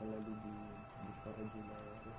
parla lì di correggere l'aereo.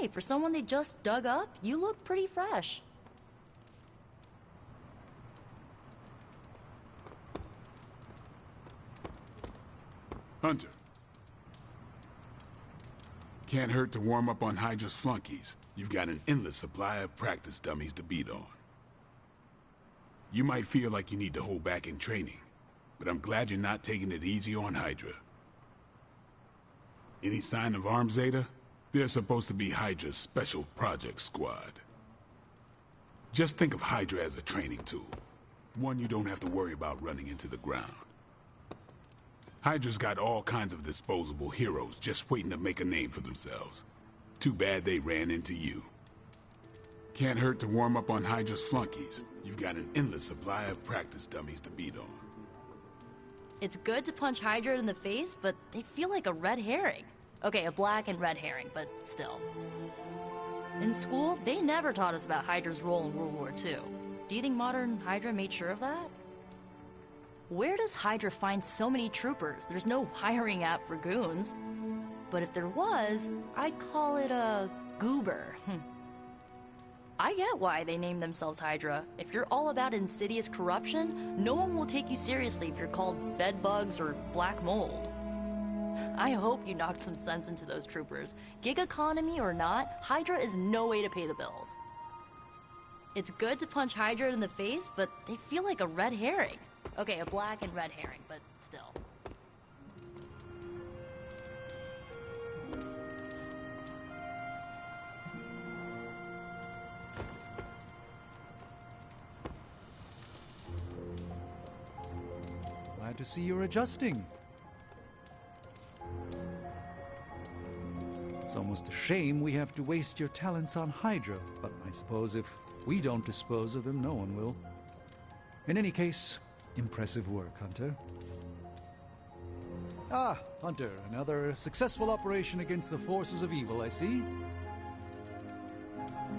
Hey, for someone they just dug up, you look pretty fresh. Hunter. Can't hurt to warm up on Hydra's flunkies. You've got an endless supply of practice dummies to beat on. You might feel like you need to hold back in training, but I'm glad you're not taking it easy on Hydra. Any sign of arms, Zeta? They're supposed to be Hydra's special project squad. Just think of Hydra as a training tool. One you don't have to worry about running into the ground. Hydra's got all kinds of disposable heroes just waiting to make a name for themselves. Too bad they ran into you. Can't hurt to warm up on Hydra's flunkies. You've got an endless supply of practice dummies to beat on. It's good to punch Hydra in the face, but they feel like a red herring. Okay, a black and red herring, but still. In school, they never taught us about Hydra's role in World War II. Do you think modern Hydra made sure of that? Where does Hydra find so many troopers? There's no hiring app for goons. But if there was, I'd call it a goober. I get why they named themselves Hydra. If you're all about insidious corruption, no one will take you seriously if you're called bedbugs or black mold. I hope you knocked some sense into those troopers. Gig economy or not, Hydra is no way to pay the bills. It's good to punch Hydra in the face, but they feel like a red herring. Okay, a black and red herring, but still. Glad to see you're adjusting. It's almost a shame we have to waste your talents on Hydra, but I suppose if we don't dispose of them, no one will. In any case, impressive work, Hunter. Ah, Hunter, another successful operation against the forces of evil, I see.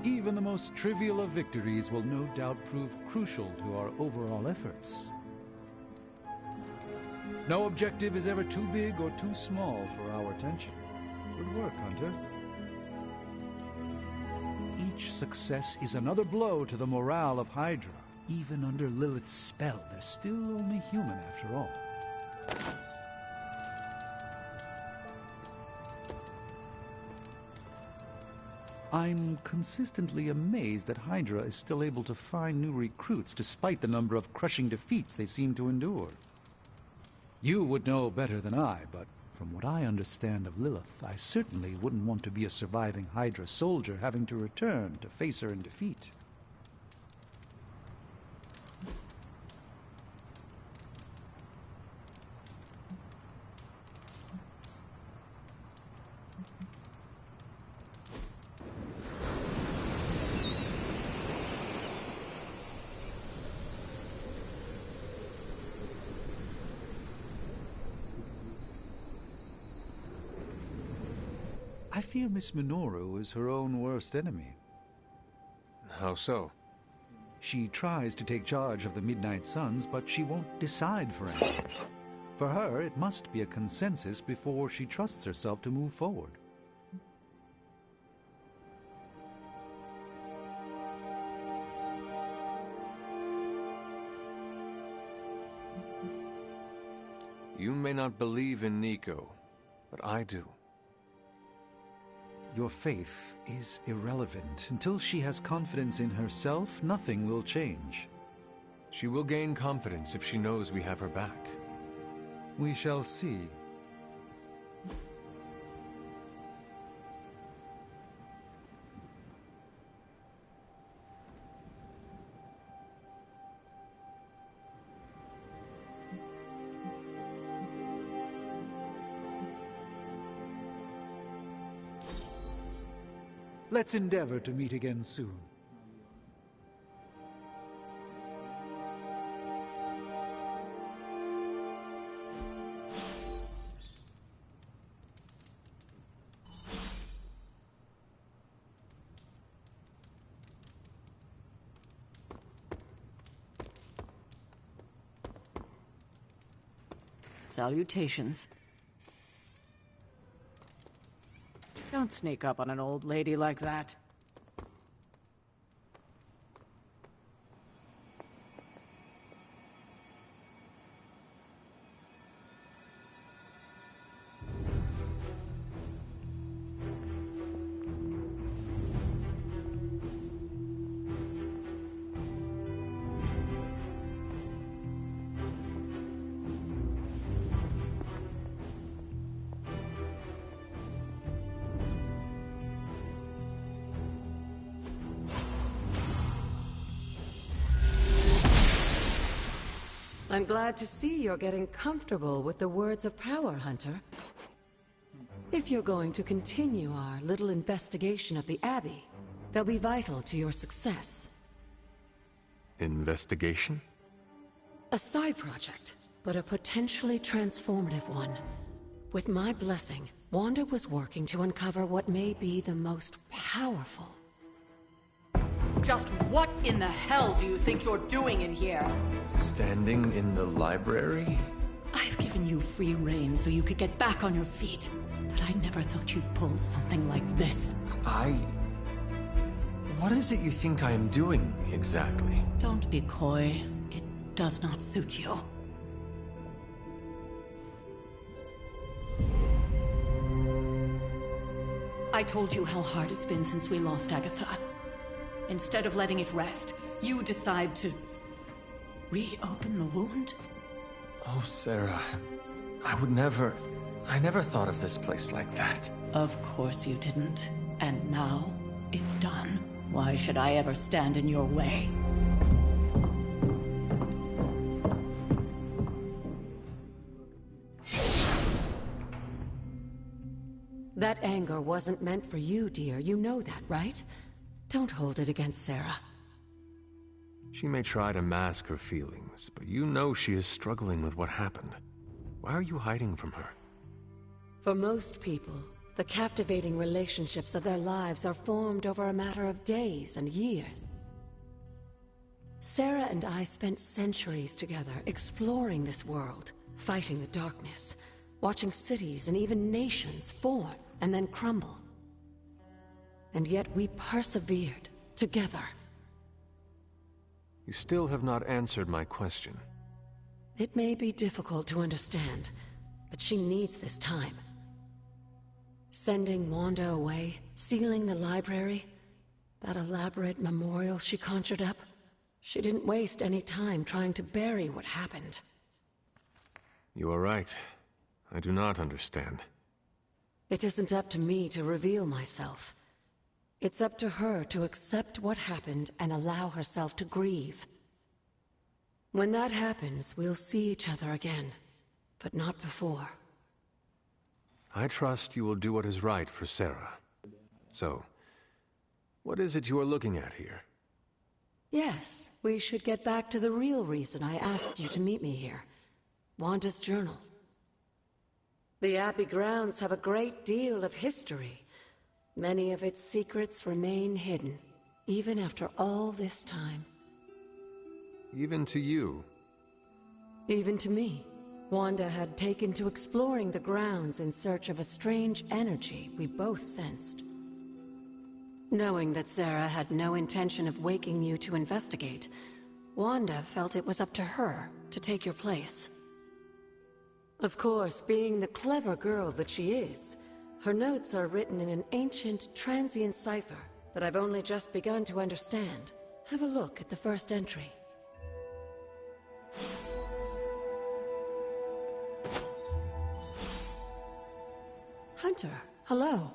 Even the most trivial of victories will no doubt prove crucial to our overall efforts. No objective is ever too big or too small for our attention. Good work, Hunter. Each success is another blow to the morale of Hydra. Even under Lilith's spell, they're still only human after all. I'm consistently amazed that Hydra is still able to find new recruits despite the number of crushing defeats they seem to endure. You would know better than I, but from what I understand of Lilith, I certainly wouldn't want to be a surviving Hydra soldier having to return to face her in defeat. I fear Miss Minoru is her own worst enemy. How so? She tries to take charge of the Midnight Suns, but she won't decide for anyone. For her, it must be a consensus before she trusts herself to move forward. You may not believe in Nico, but I do. Your faith is irrelevant. Until she has confidence in herself, nothing will change. She will gain confidence if she knows we have her back. We shall see. Let's endeavor to meet again soon. Salutations. Don't sneak up on an old lady like that. I'm glad to see you're getting comfortable with the words of power, Hunter. If you're going to continue our little investigation of the Abbey, they'll be vital to your success. Investigation? A side project, but a potentially transformative one. With my blessing, Wanda was working to uncover what may be the most powerful. Just what in the hell do you think you're doing in here? Standing in the library? I've given you free rein so you could get back on your feet. But I never thought you'd pull something like this. What is it you think I am doing, exactly? Don't be coy. It does not suit you. I told you how hard it's been since we lost Agatha. Instead of letting it rest, you decide to reopen the wound? Oh, Sarah, I never thought of this place like that. Of course you didn't. And now, it's done. Why should I ever stand in your way? That anger wasn't meant for you, dear. You know that, right? Don't hold it against Sarah. She may try to mask her feelings, but you know she is struggling with what happened. Why are you hiding from her? For most people, the captivating relationships of their lives are formed over a matter of days and years. Sarah and I spent centuries together exploring this world, fighting the darkness, watching cities and even nations form and then crumble. And yet we persevered, together. You still have not answered my question. It may be difficult to understand, but she needs this time. Sending Wanda away, sealing the library, that elaborate memorial she conjured up. She didn't waste any time trying to bury what happened. You are right. I do not understand. It isn't up to me to reveal myself. It's up to her to accept what happened and allow herself to grieve. When that happens, we'll see each other again, but not before. I trust you will do what is right for Sarah. So, what is it you are looking at here? Yes, we should get back to the real reason I asked you to meet me here. Wanda's journal. The Abbey grounds have a great deal of history. Many of its secrets remain hidden, even after all this time. Even to you? Even to me. Wanda had taken to exploring the grounds in search of a strange energy we both sensed. Knowing that Sarah had no intention of waking you to investigate, Wanda felt it was up to her to take your place. Of course, being the clever girl that she is, her notes are written in an ancient, transient cipher that I've only just begun to understand. Have a look at the first entry. Hunter, hello.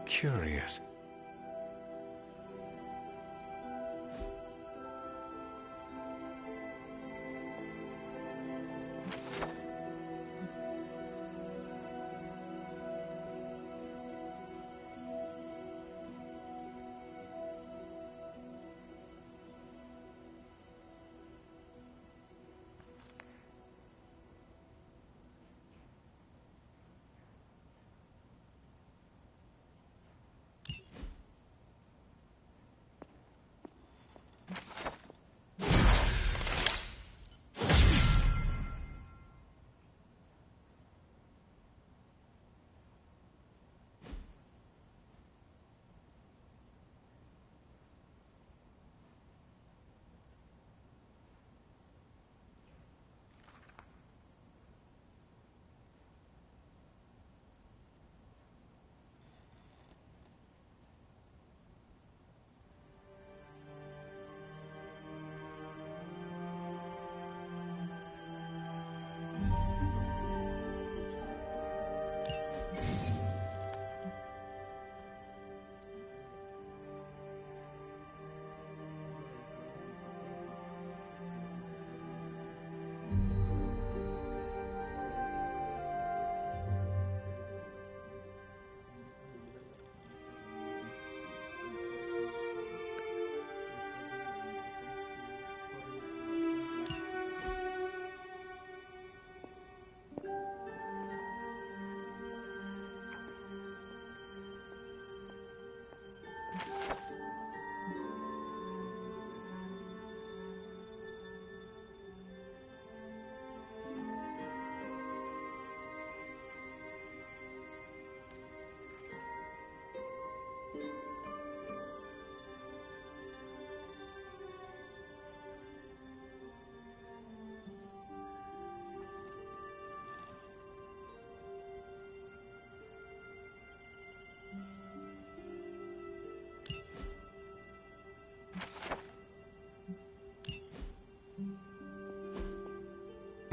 Curious.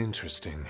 Interesting.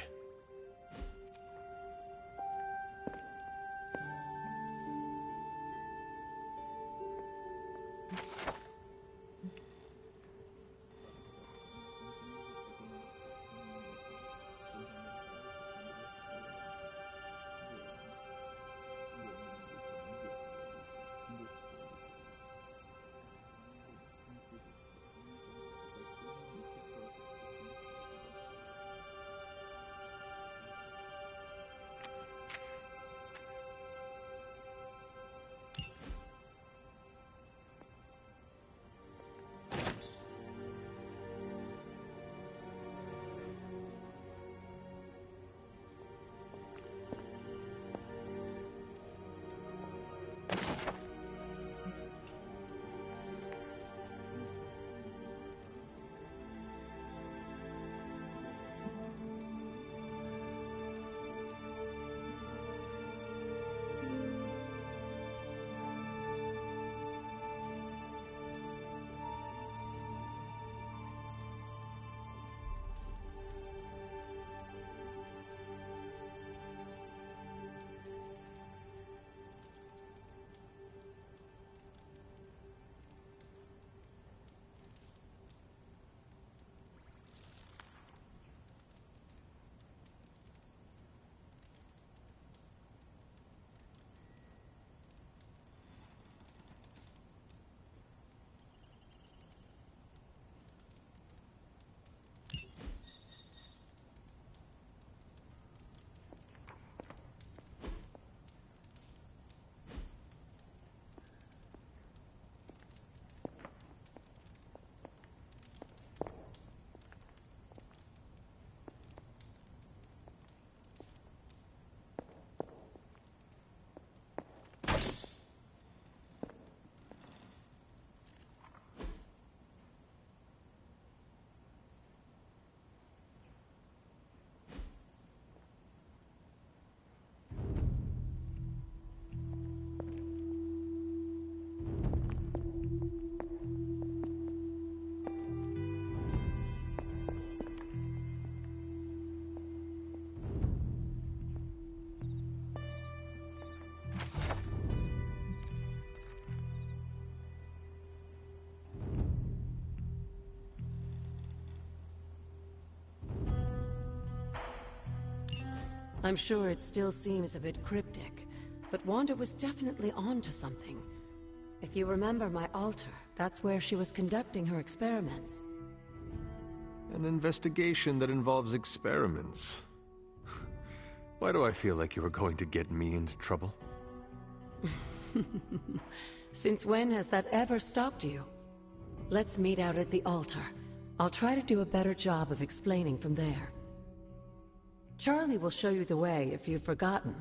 I'm sure it still seems a bit cryptic, but Wanda was definitely onto something. If you remember my altar, that's where she was conducting her experiments. An investigation that involves experiments. Why do I feel like you were going to get me into trouble? Since when has that ever stopped you? Let's meet out at the altar. I'll try to do a better job of explaining from there. Charlie will show you the way if you've forgotten.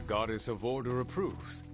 Goddess of Order approves.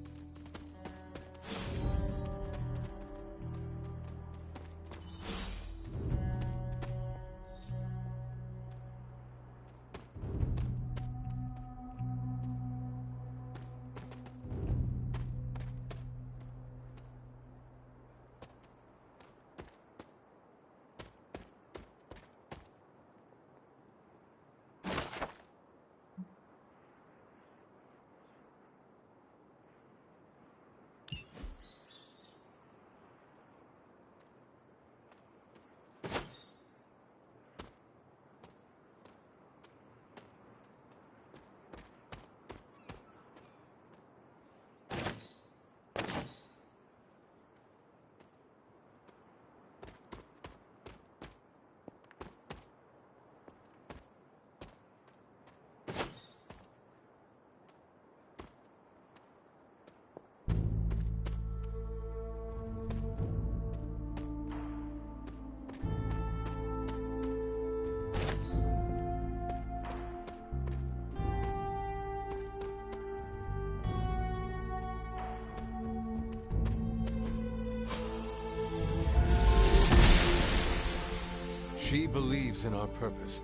She believes in our purpose.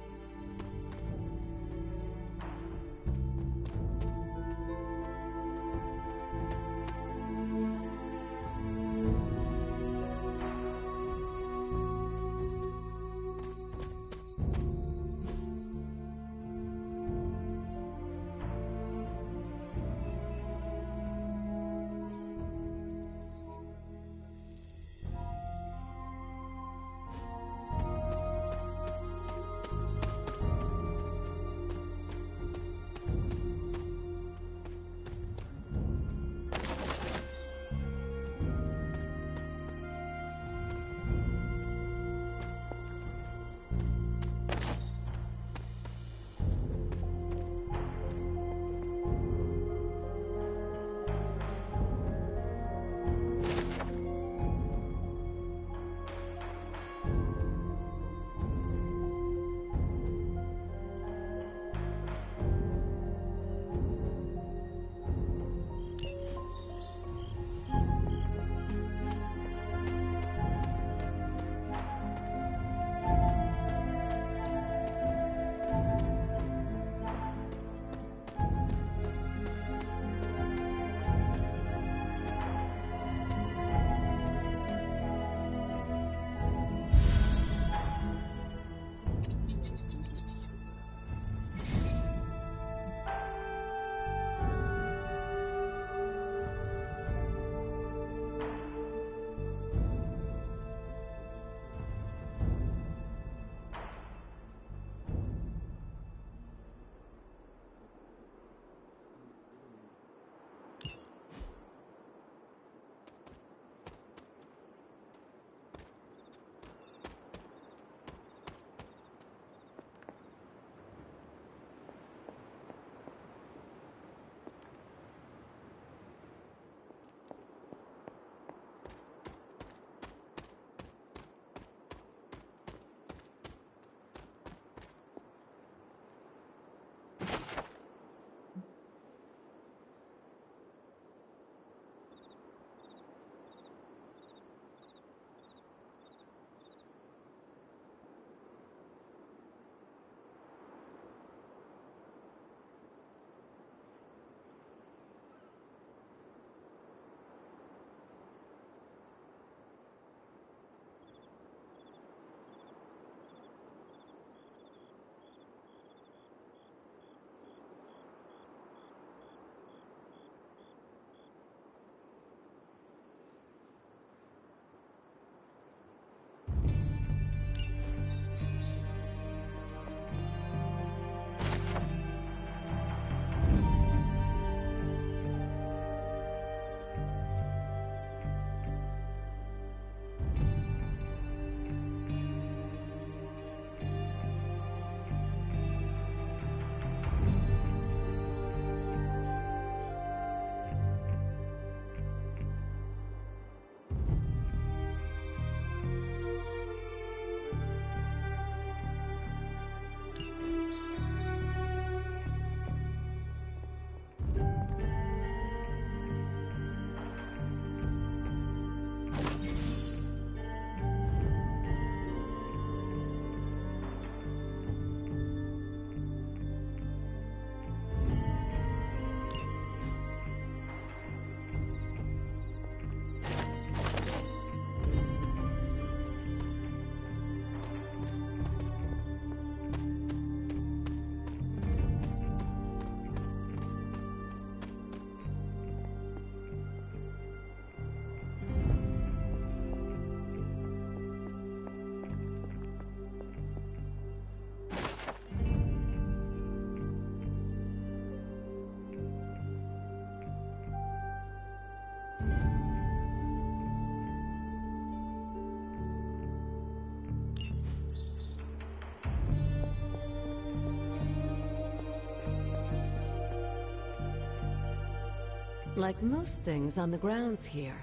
Like most things on the grounds here,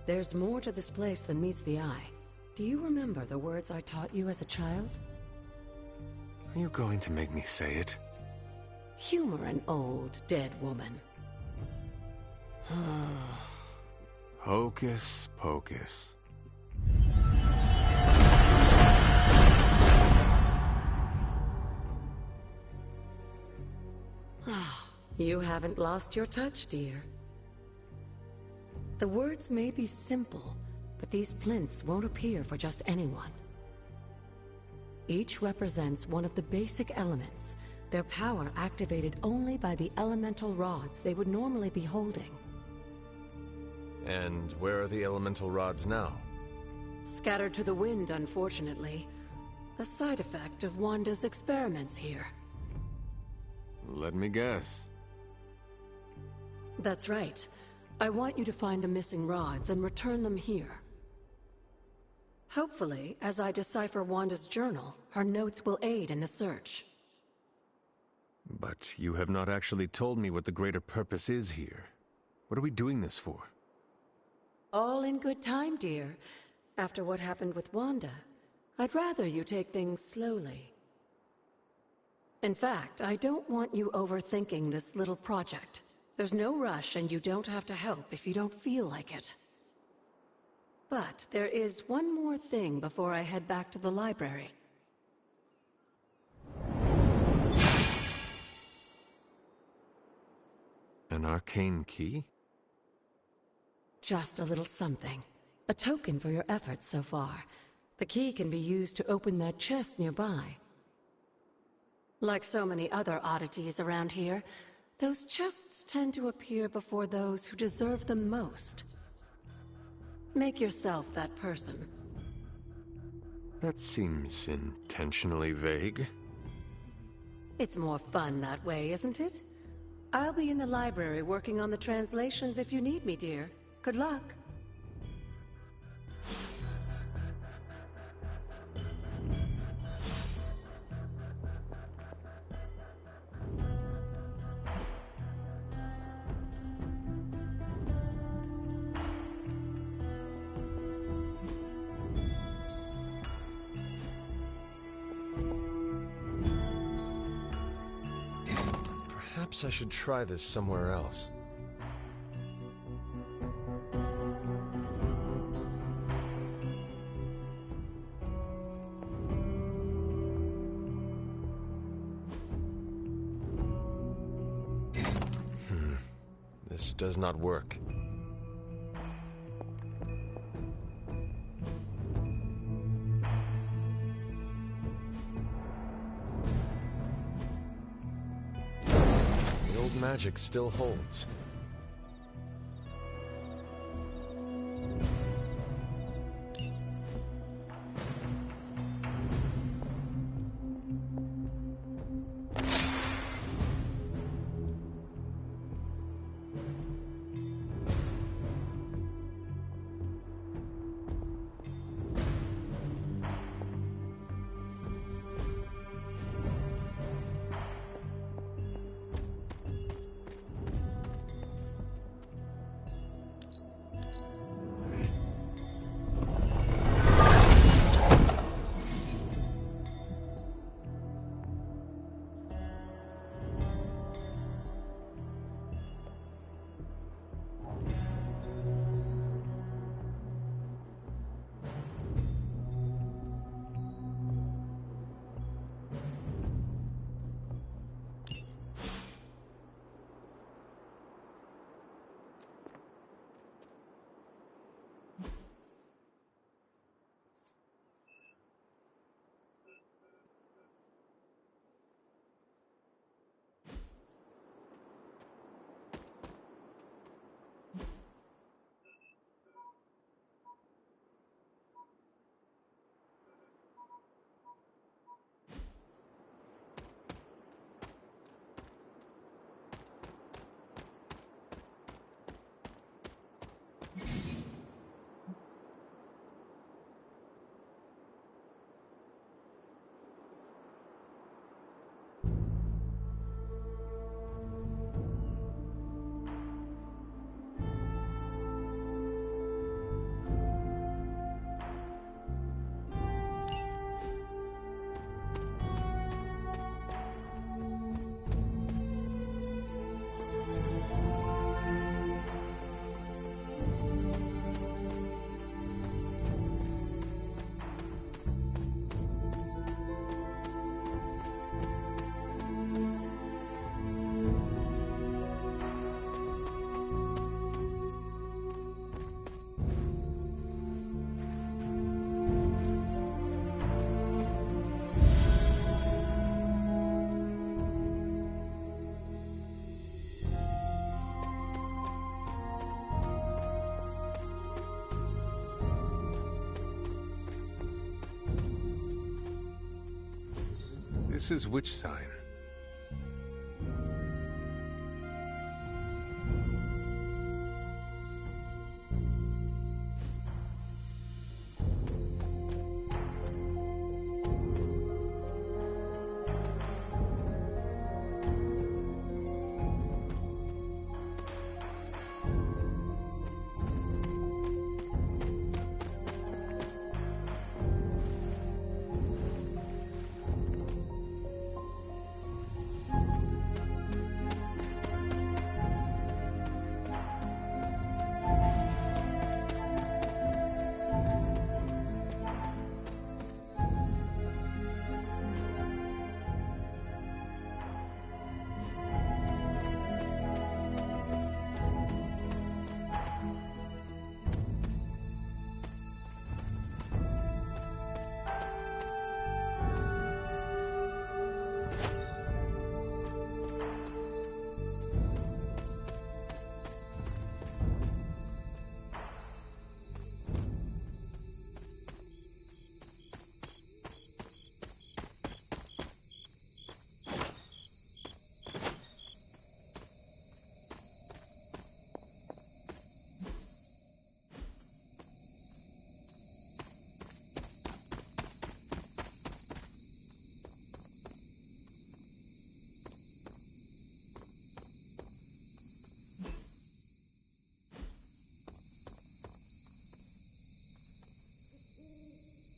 there's more to this place than meets the eye. Do you remember the words I taught you as a child? Are you going to make me say it? Humor an old, dead woman. Hocus pocus. You haven't lost your touch, dear. The words may be simple, but these plinths won't appear for just anyone. Each represents one of the basic elements, their power activated only by the elemental rods they would normally be holding. And where are the elemental rods now? Scattered to the wind, unfortunately. A side effect of Wanda's experiments here. Let me guess. That's right. I want you to find the missing rods and return them here. Hopefully, as I decipher Wanda's journal, her notes will aid in the search. But you have not actually told me what the greater purpose is here. What are we doing this for? All in good time, dear. After what happened with Wanda, I'd rather you take things slowly. In fact, I don't want you overthinking this little project. There's no rush, and you don't have to help if you don't feel like it. But there is one more thing before I head back to the library. An arcane key? Just a little something. A token for your efforts so far. The key can be used to open that chest nearby. Like so many other oddities around here, those chests tend to appear before those who deserve them most. Make yourself that person. That seems intentionally vague. It's more fun that way, isn't it? I'll be in the library working on the translations if you need me, dear. Good luck. Perhaps I should try this somewhere else. This does not work. The old magic still holds. This is which sign?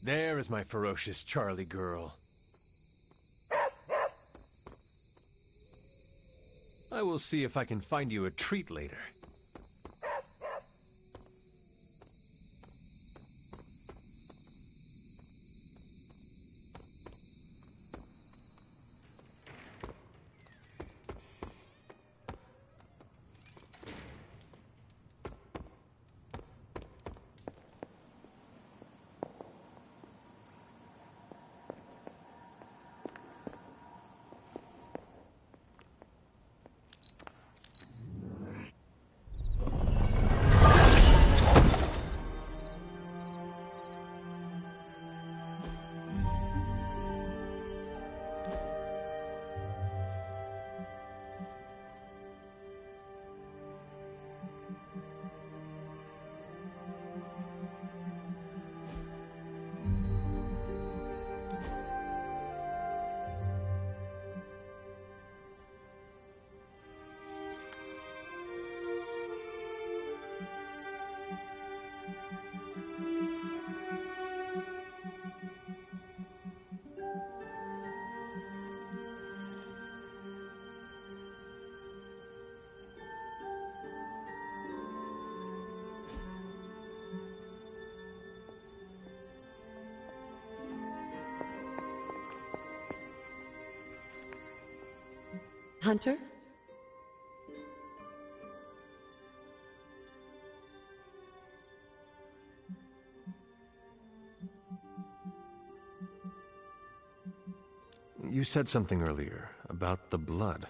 There is my ferocious Charlie girl. I will see if I can find you a treat later. Hunter? You said something earlier about the blood.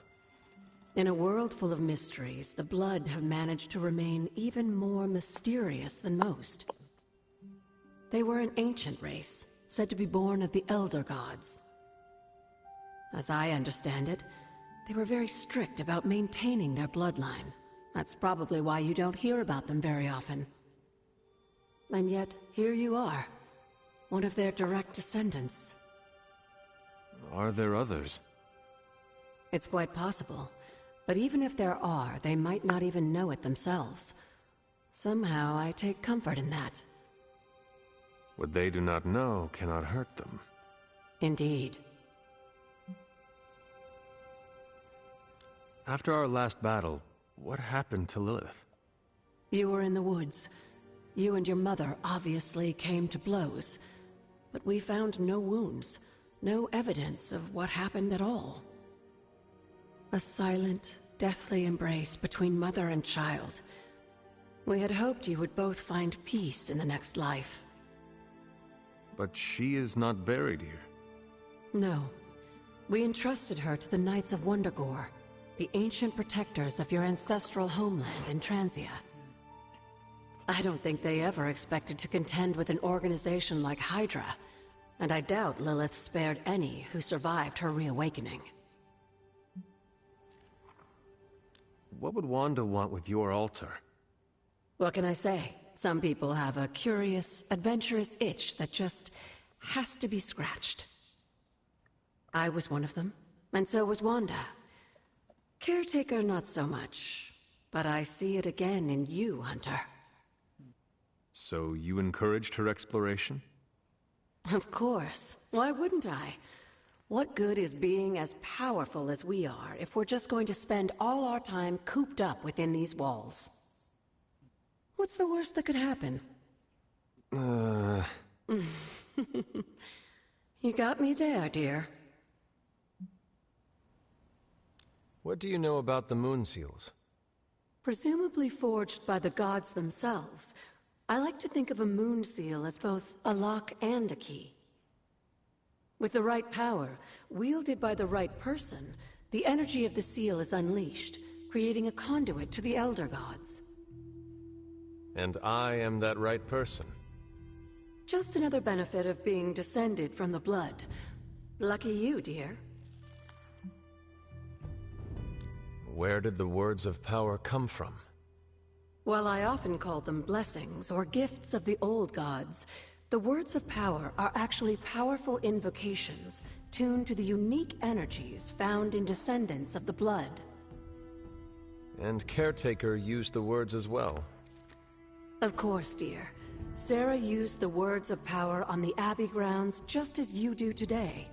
In a world full of mysteries, the Blood have managed to remain even more mysterious than most. They were an ancient race, said to be born of the Elder Gods. As I understand it, they were very strict about maintaining their bloodline. That's probably why you don't hear about them very often. And yet, here you are, one of their direct descendants. Are there others? It's quite possible. But even if there are, they might not even know it themselves. Somehow, I take comfort in that. What they do not know cannot hurt them. Indeed. After our last battle, what happened to Lilith? You were in the woods. You and your mother obviously came to blows. But we found no wounds, no evidence of what happened at all. A silent, deathly embrace between mother and child. We had hoped you would both find peace in the next life. But she is not buried here. No. We entrusted her to the Knights of Wondergore, the ancient protectors of your ancestral homeland in Transia. I don't think they ever expected to contend with an organization like Hydra, and I doubt Lilith spared any who survived her reawakening. What would Wanda want with your altar? What can I say? Some people have a curious, adventurous itch that just has to be scratched. I was one of them, and so was Wanda. Caretaker, not so much. But I see it again in you, Hunter. So you encouraged her exploration? Of course. Why wouldn't I? What good is being as powerful as we are if we're just going to spend all our time cooped up within these walls? What's the worst that could happen? You got me there, dear. What do you know about the moon seals? Presumably forged by the gods themselves. I like to think of a moon seal as both a lock and a key. With the right power, wielded by the right person, the energy of the seal is unleashed, creating a conduit to the Elder Gods. And I am that right person. Just another benefit of being descended from the blood. Lucky you, dear. Where did the words of power come from? While I often call them blessings or gifts of the old gods, the words of power are actually powerful invocations tuned to the unique energies found in descendants of the blood. And Caretaker used the words as well. Of course, dear. Sarah used the words of power on the Abbey grounds just as you do today.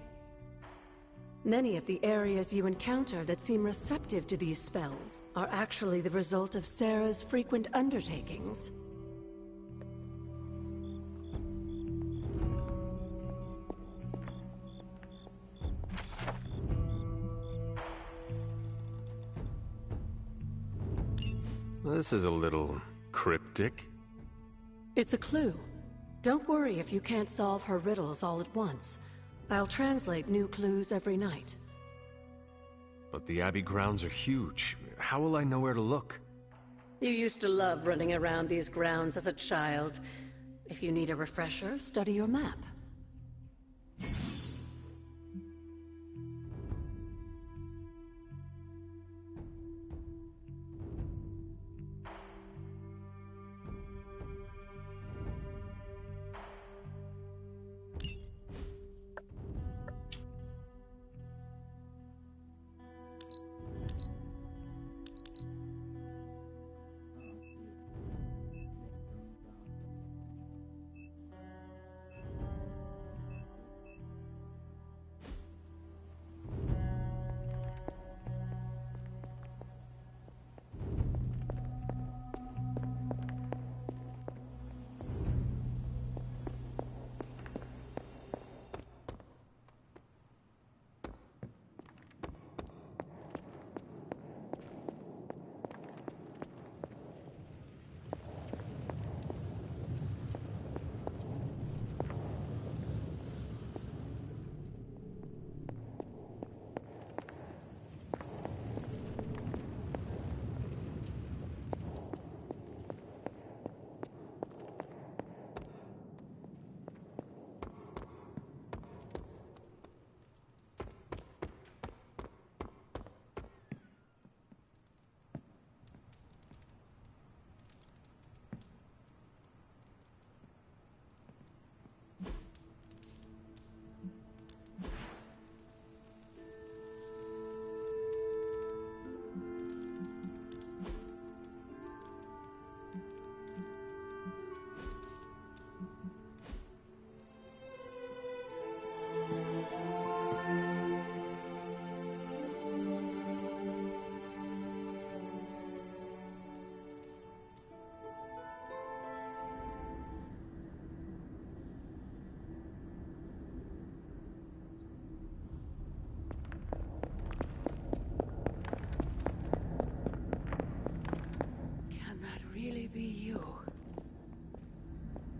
Many of the areas you encounter that seem receptive to these spells are actually the result of Sarah's frequent undertakings. This is a little cryptic. It's a clue. Don't worry if you can't solve her riddles all at once. I'll translate new clues every night. But the Abbey grounds are huge. How will I know where to look? You used to love running around these grounds as a child. If you need a refresher, study your map. Be you.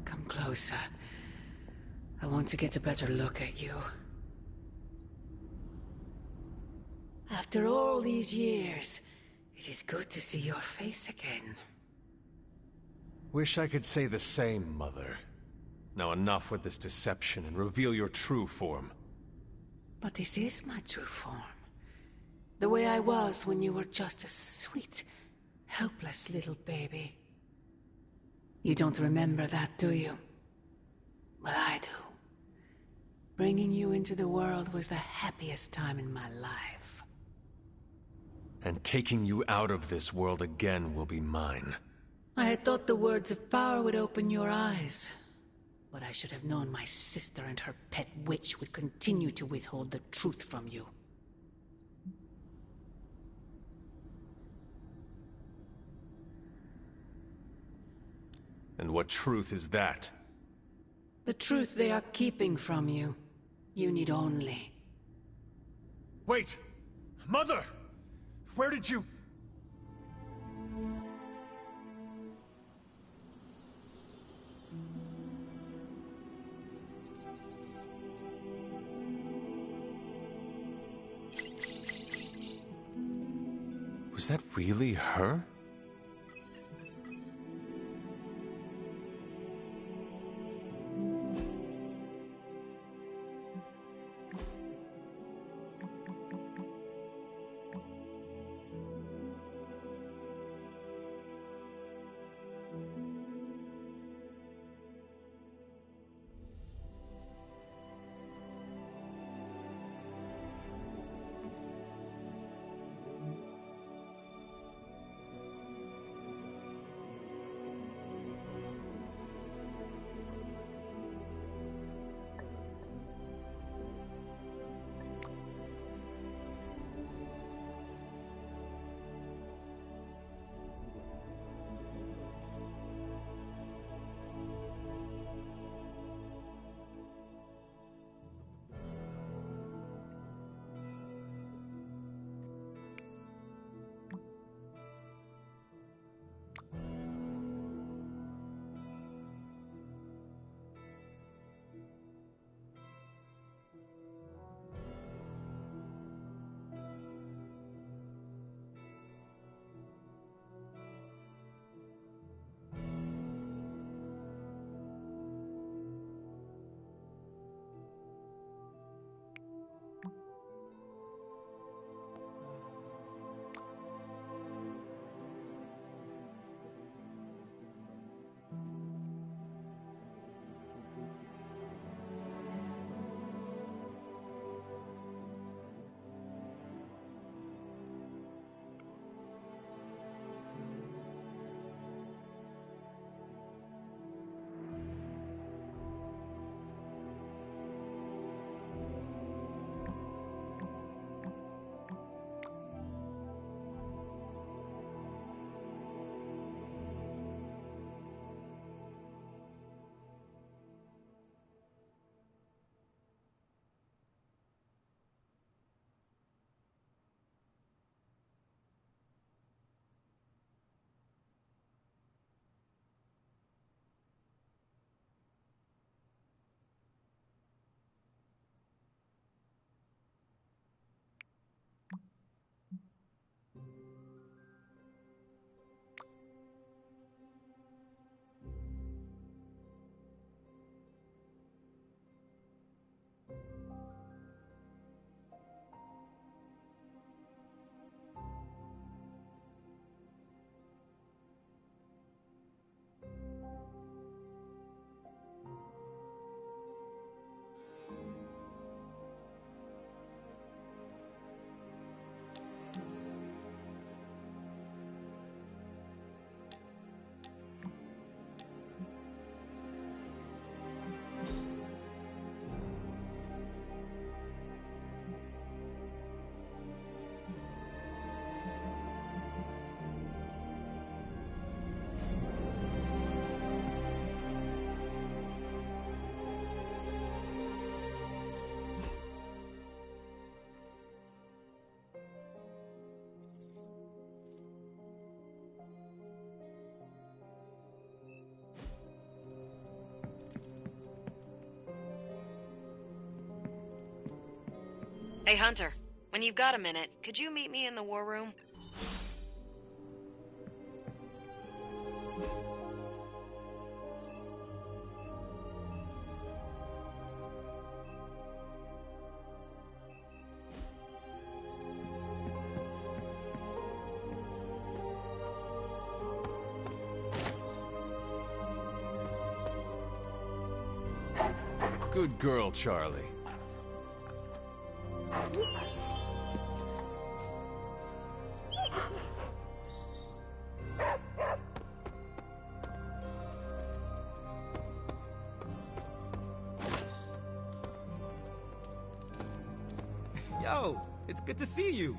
Come closer. I want to get a better look at you. After all these years, it is good to see your face again. Wish I could say the same, Mother. Now enough with this deception and reveal your true form. But this is my true form. The way I was when you were just a sweet, helpless little baby. You don't remember that, do you? Well, I do. Bringing you into the world was the happiest time in my life. And taking you out of this world again will be mine. I had thought the words of power would open your eyes. But I should have known my sister and her pet witch would continue to withhold the truth from you. And what truth is that? The truth they are keeping from you. You need only... Wait! Mother! Where did you... Was that really her? Hey, Hunter, when you've got a minute, could you meet me in the war room? Good girl, Charlie. Yo, it's good to see you.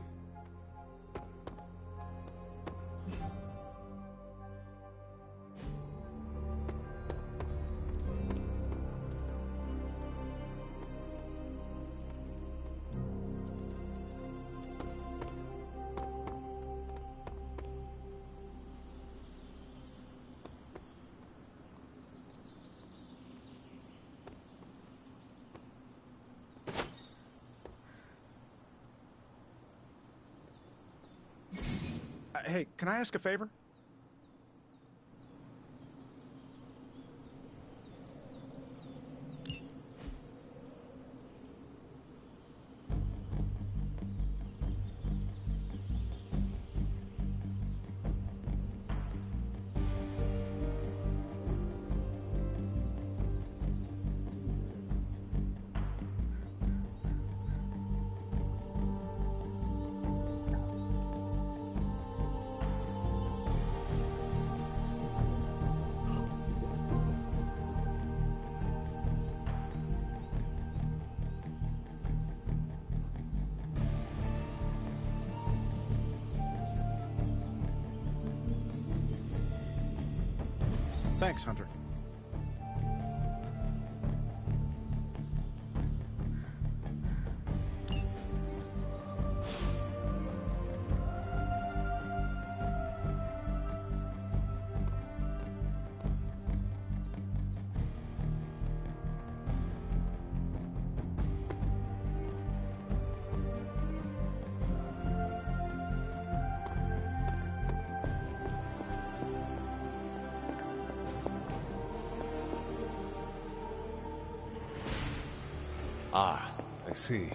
Hey, can I ask a favor? Thanks, Hunter. Ah, I see.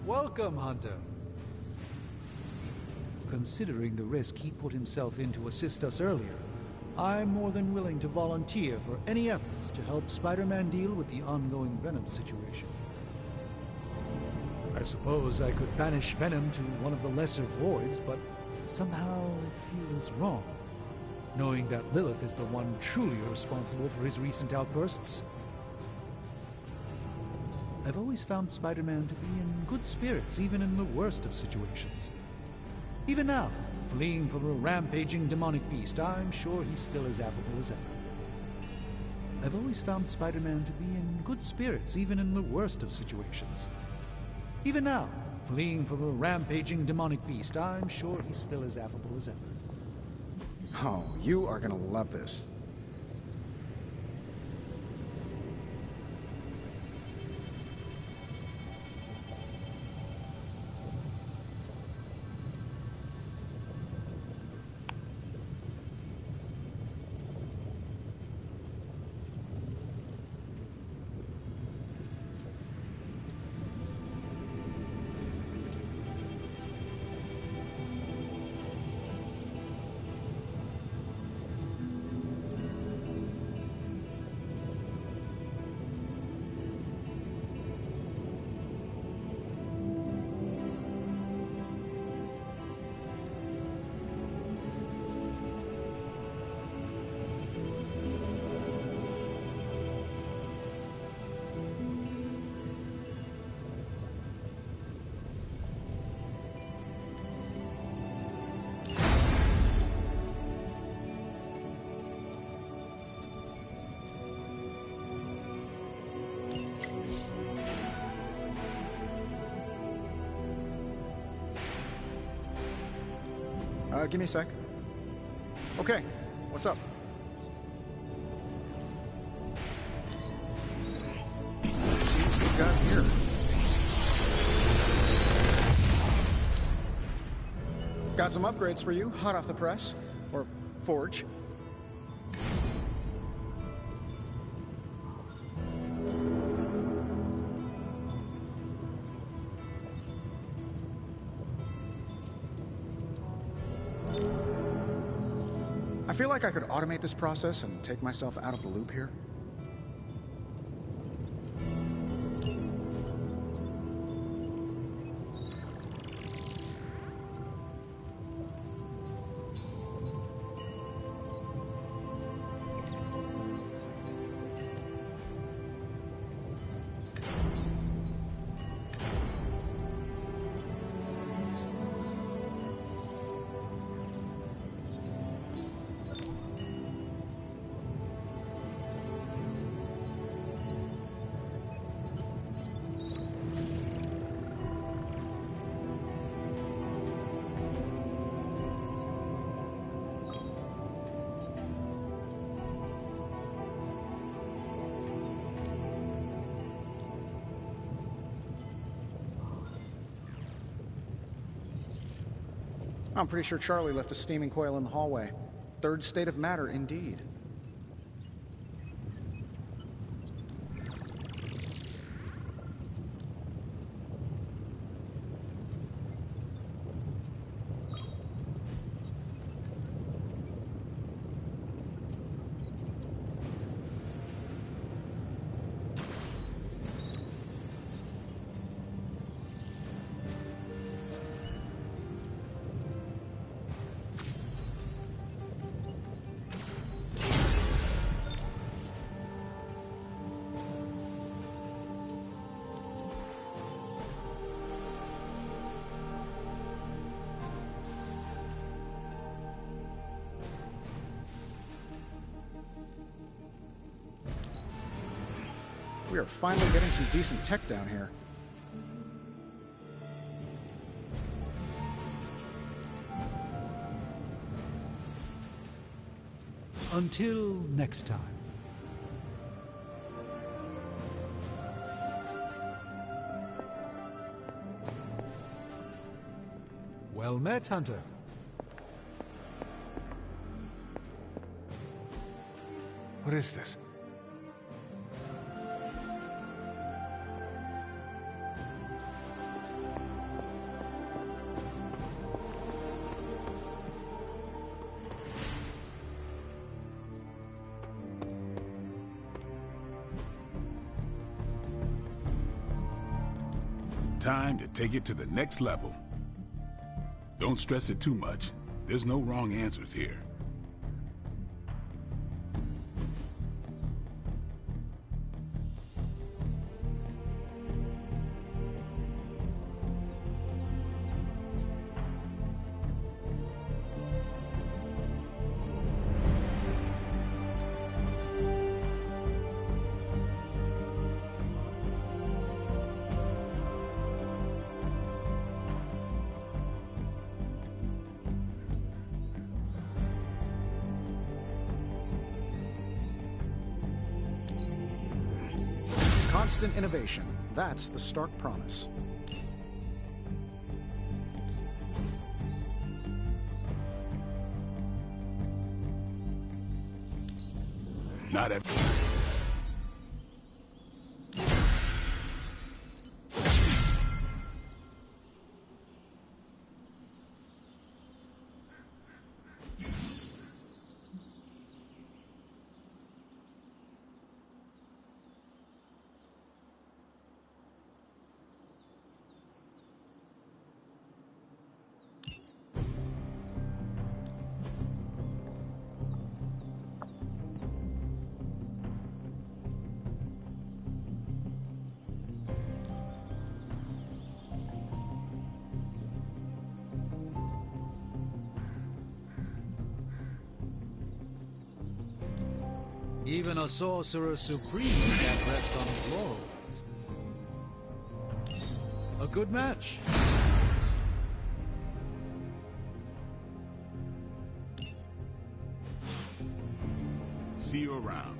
Welcome, Hunter. Considering the risk he put himself in to assist us earlier, I'm more than willing to volunteer for any efforts to help Spider-Man deal with the ongoing Venom situation. I suppose I could banish Venom to one of the lesser voids, but somehow it feels wrong, knowing that Lilith is the one truly responsible for his recent outbursts. I've always found Spider-Man to be in good spirits, even in the worst of situations. Even now, fleeing from a rampaging demonic beast, I'm sure he's still as affable as ever. I've always found Spider-Man to be in good spirits, even in the worst of situations. Even now, fleeing from a rampaging demonic beast, I'm sure he's still as affable as ever. Oh, you are gonna love this. Give me a sec. Okay, what's up? Let's see what we got here. Got some upgrades for you, hot off the press. Or forge. feel like I could automate this process and take myself out of the loop here. I'm pretty sure Charlie left a steaming coil in the hallway. Third state of matter, indeed. We are finally getting some decent tech down here. Until next time. Well met, Hunter. What is this? Time to take it to the next level. Don't stress it too much. There's no wrong answers here. Constant innovation. That's the stark promise. Not every... Even a sorcerer supreme can't rest on his laurels. A good match. See you around.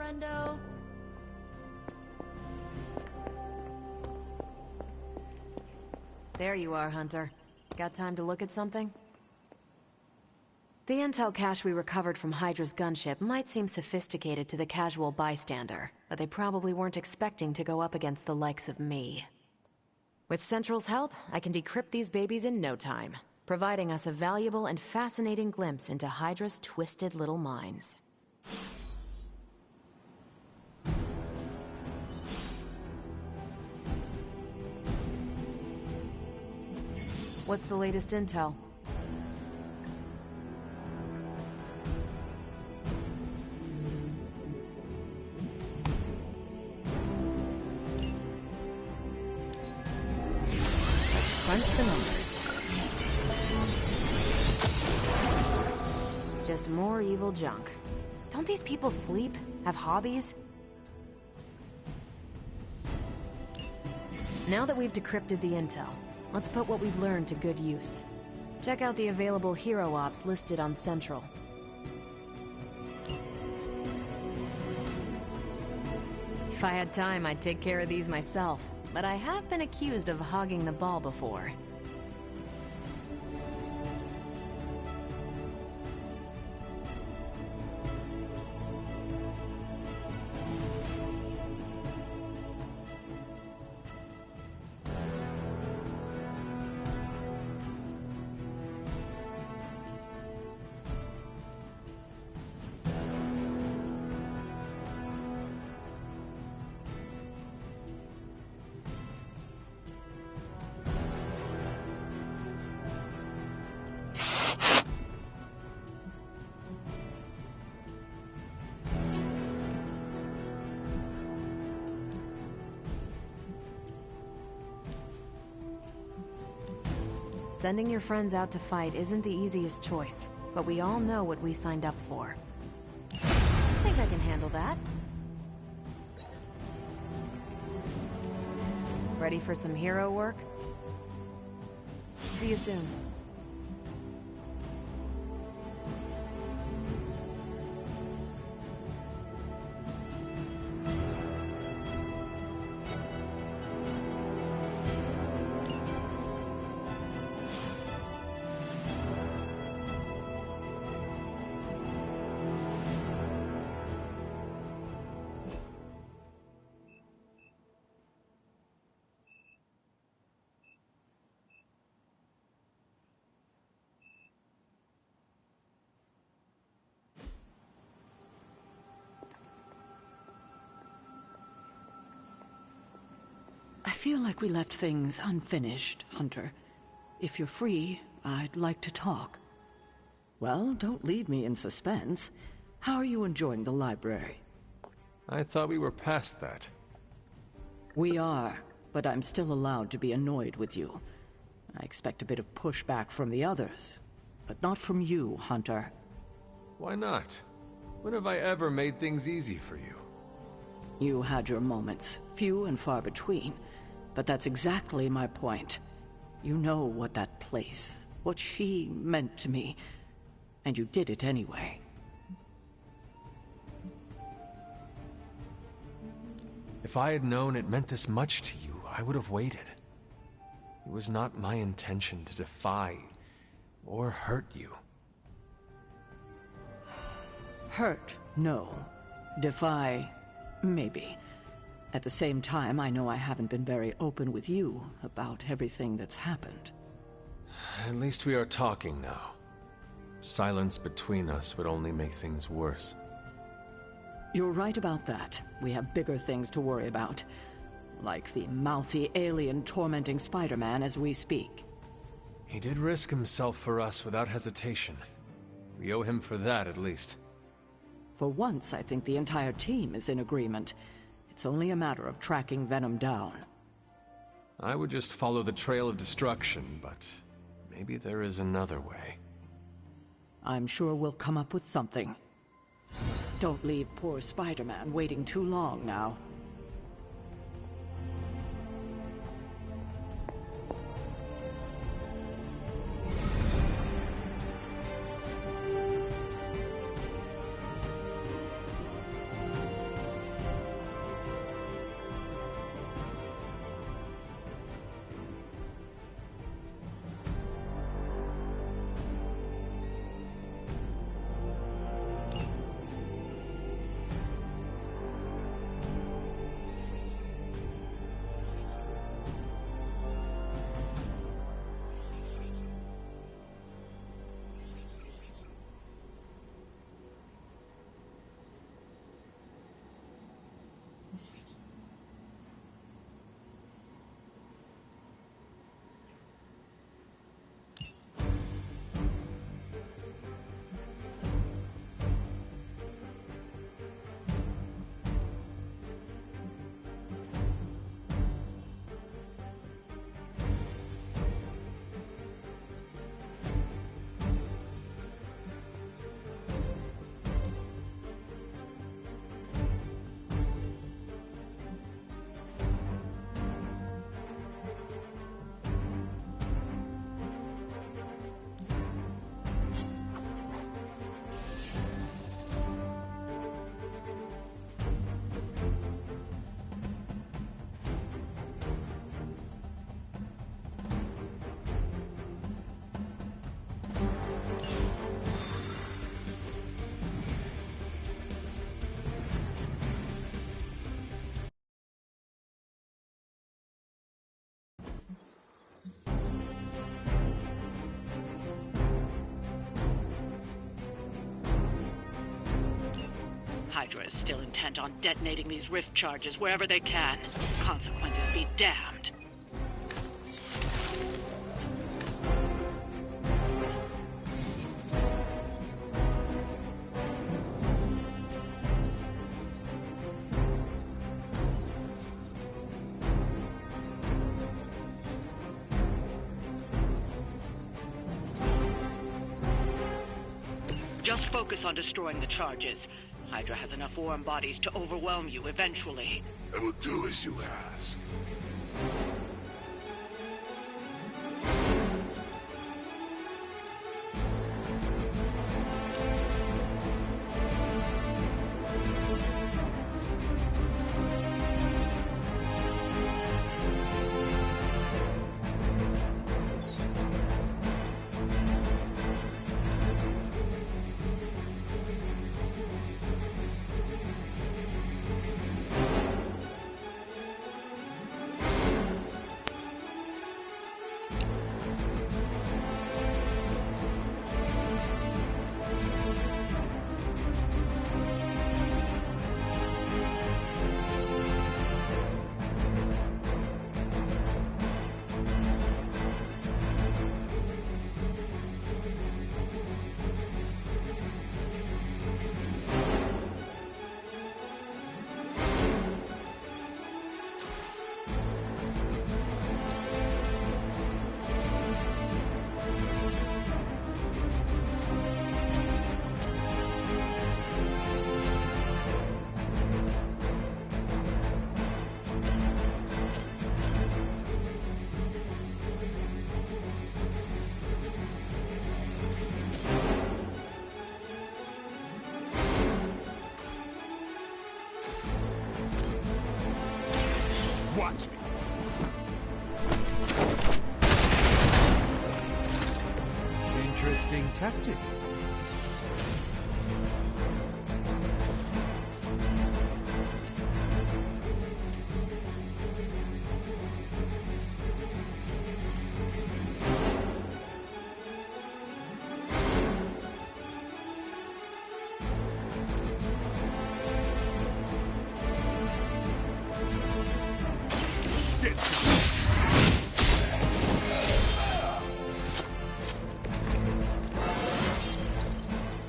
friendo. There you are, Hunter. Got time to look at something? The intel cache we recovered from Hydra's gunship might seem sophisticated to the casual bystander, but they probably weren't expecting to go up against the likes of me. With C.E.N.T.R.A.L's help, I can decrypt these babies in no time, providing us a valuable and fascinating glimpse into Hydra's twisted little minds. What's the latest intel? Let's crunch the numbers. Just more evil junk. Don't these people sleep? Have hobbies? Now that we've decrypted the intel, let's put what we've learned to good use. Check out the available hero ops listed on C.E.N.T.R.A.L. If I had time, I'd take care of these myself, but I have been accused of hogging the ball before. Sending your friends out to fight isn't the easiest choice, but we all know what we signed up for. I think I can handle that. Ready for some hero work? See you soon. I feel like we left things unfinished, Hunter. If you're free, I'd like to talk. Well, don't leave me in suspense. How are you enjoying the library? I thought we were past that. We are, but I'm still allowed to be annoyed with you. I expect a bit of pushback from the others, but not from you, Hunter. Why not? When have I ever made things easy for you? You had your moments, few and far between, but that's exactly my point. You know what that place, what she meant to me, and you did it anyway. If I had known it meant this much to you, I would have waited. It was not my intention to defy or hurt you. Hurt, no. Defy, maybe. At the same time, I know I haven't been very open with you about everything that's happened. At least we are talking now. Silence between us would only make things worse. You're right about that. We have bigger things to worry about. Like the mouthy alien tormenting Spider-Man as we speak. He did risk himself for us without hesitation. We owe him for that, at least. For once, I think the entire team is in agreement. It's only a matter of tracking Venom down. I would just follow the trail of destruction, but maybe there is another way. I'm sure we'll come up with something. Don't leave poor Spider-Man waiting too long now. Hydra is still intent on detonating these rift charges wherever they can. Consequences be damned. Just focus on destroying the charges. Hydra has enough warm bodies to overwhelm you eventually. I will do as you ask. Watch me. Interesting tactic.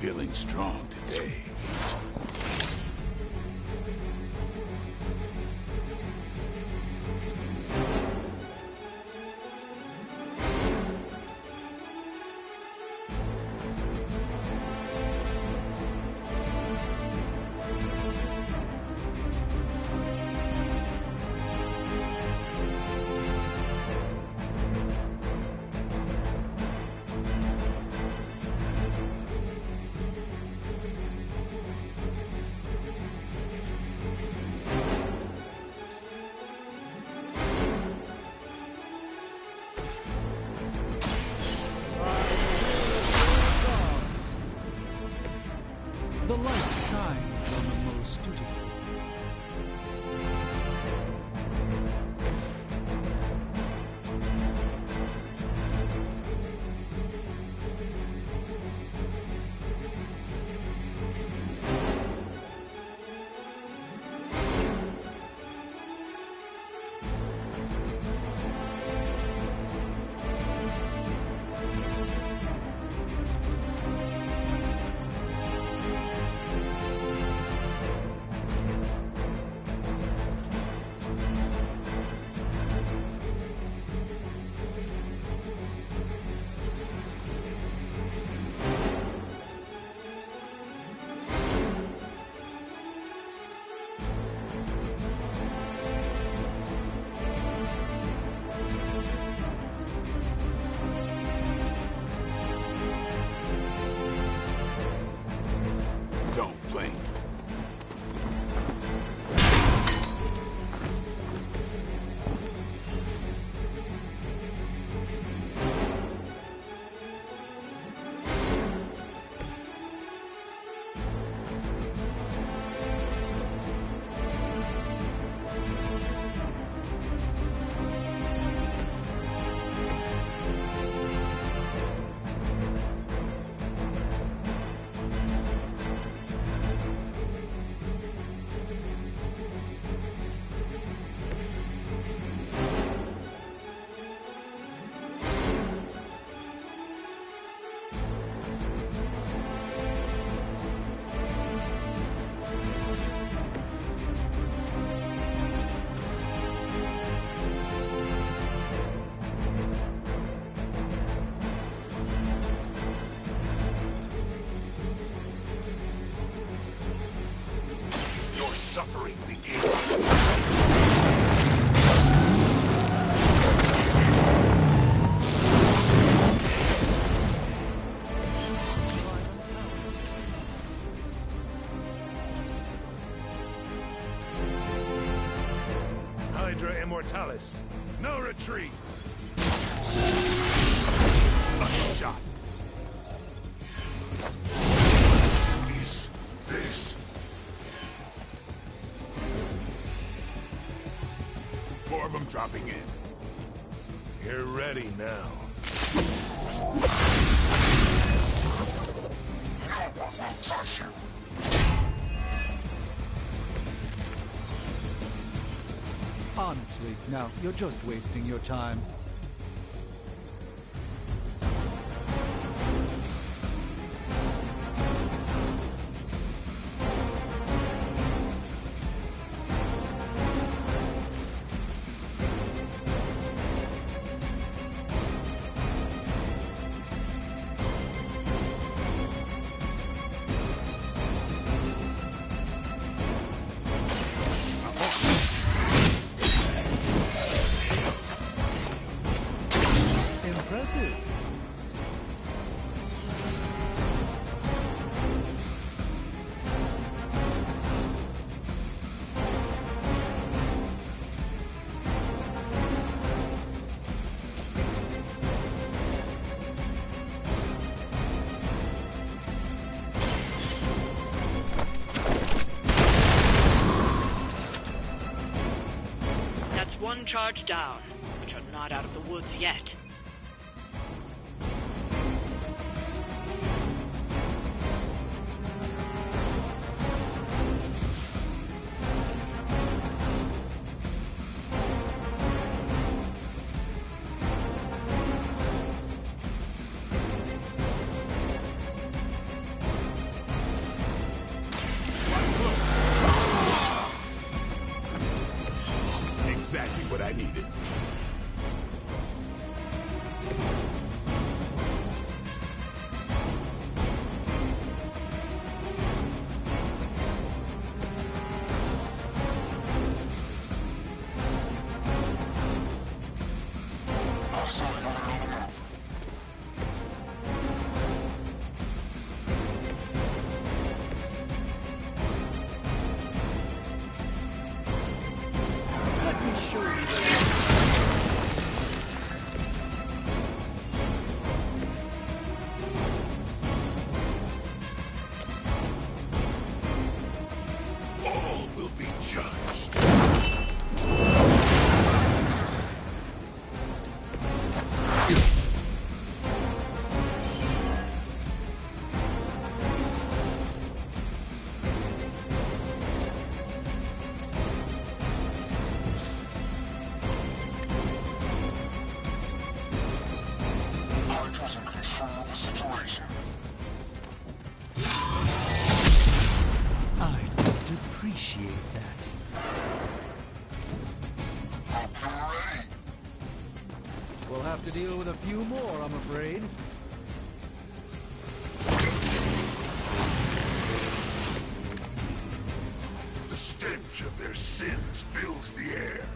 Feeling strong today. The light shines on the most dutiful. Don't blink. suffering begins. Hydra Immortalis. No retreat. A shot. Is this? More of them dropping in. You're ready now. No one will touch you. Honestly, now, you're just wasting your time. Impressive. That's one charge down, but you're not out of the woods yet. Exactly what I needed. All will be judged. Hydra's in control of the situation. I'd appreciate that. Hope you're ready. We'll have to deal with a few more, I'm afraid. The stench of their sins fills the air.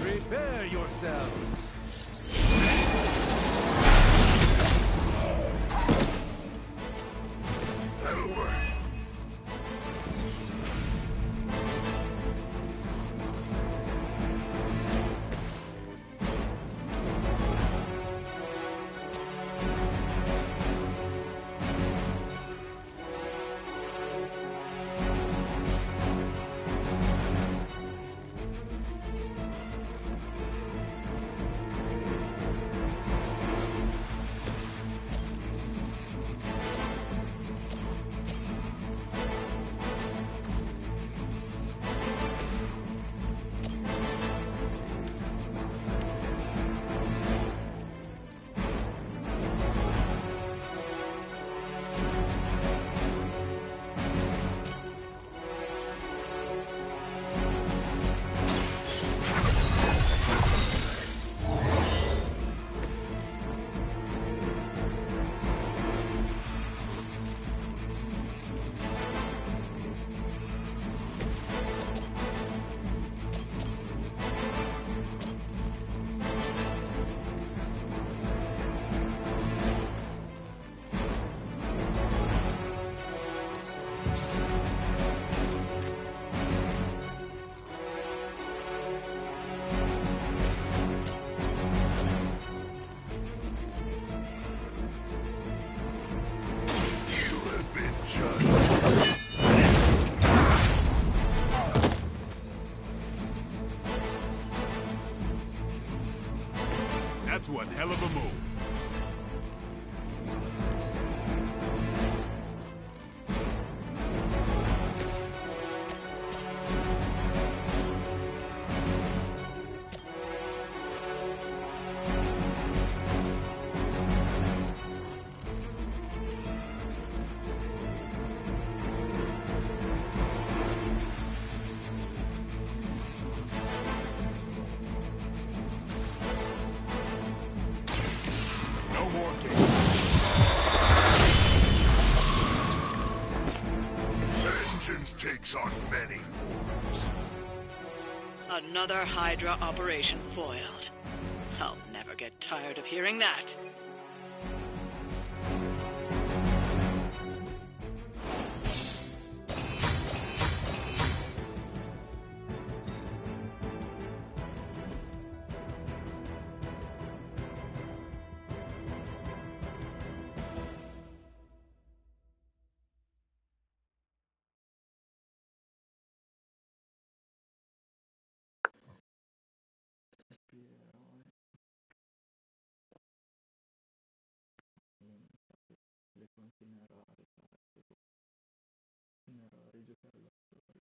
Prepare yourselves. That'll work. One hell of a move. On many forms. Another Hydra operation foiled. I'll never get tired of hearing that. Le continuerà a rigiocare la storia.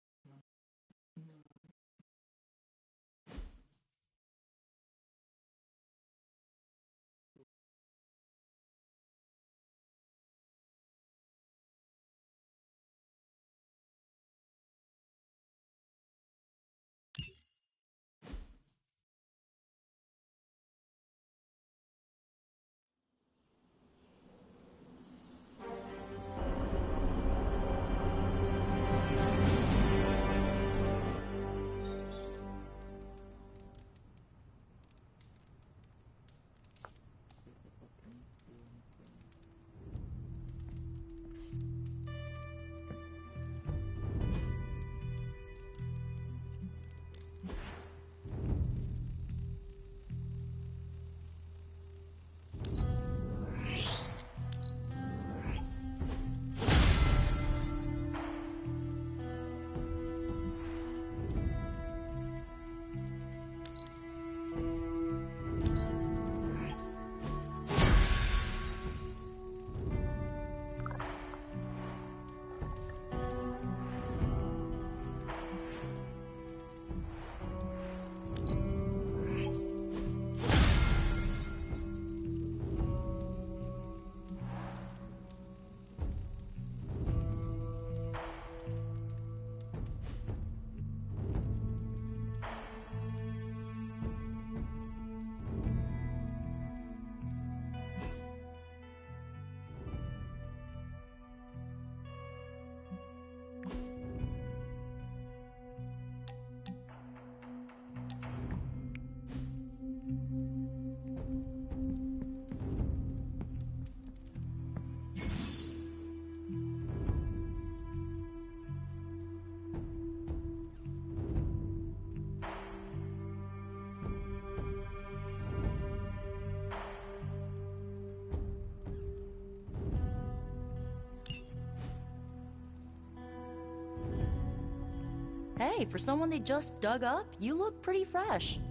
Hey, for someone they just dug up, you look pretty fresh.